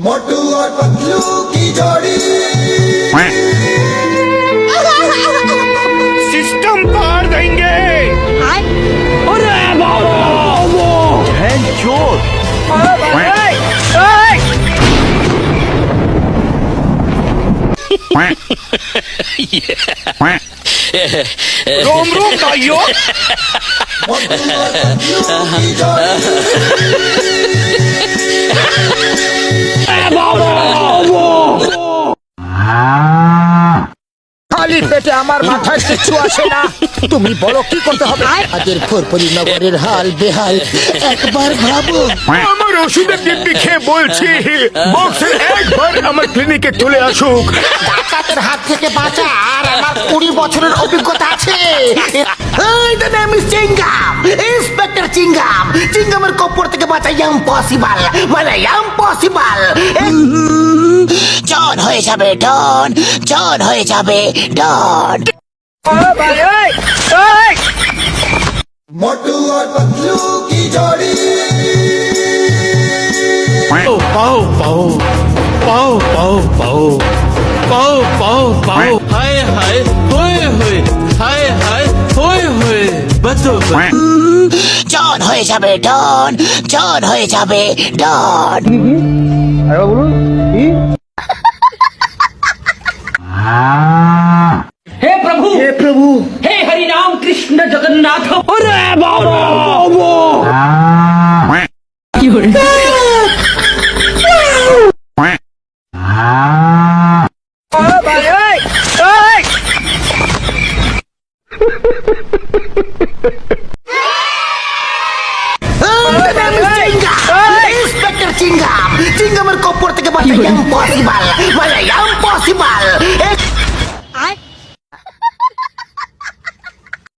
मोटू और पतलू की जोड़ी सिस्टम पार देंगे। अरे बाबा वो चोर। रोम रोम भाइयों। मोटू और पतलू की जोड़ी খালি পেটে আমার মাথায় কিছু আসে না। তুমি বলো কি করতে হবে? আজের খোরপরি নগরের হাল বেহাল, একবার ভাবো। আমার ওষুধের দিব্যি খেয়ে বলছি বক্সের একবার আমার ক্লিনিকে চলে আসুক। ডাকাতের হাত থেকে বাঁচা আর আমার 20 বছরের অভিজ্ঞতা আছে। The name is Chingam, inspector Chingam. চিঙ্গামের কপর থেকে বাঁচা ইম্পসিবল, মানে ইম্পসিবল। জন হয়ে যাবে ডন, জন হয়ে যাবে ডন। मोटू और पतलू की जोड़ी पाओ पाओ पाओ पाओ पाओ पाओ पाओ पाओ पाओ हाय हाय होए होए हाय हाय होए होए बतो জন হয়ে যাবে ডন, জন হয়ে যাবে ডন। हे प्रभु हे हरि राम कृष्ण जगन्नाथ। अरे बाबा वो ইন্সপেক্টর চিঙ্গাম। চিঙ্গামের কপর থেকে বাঁচা ইম্পসিবল,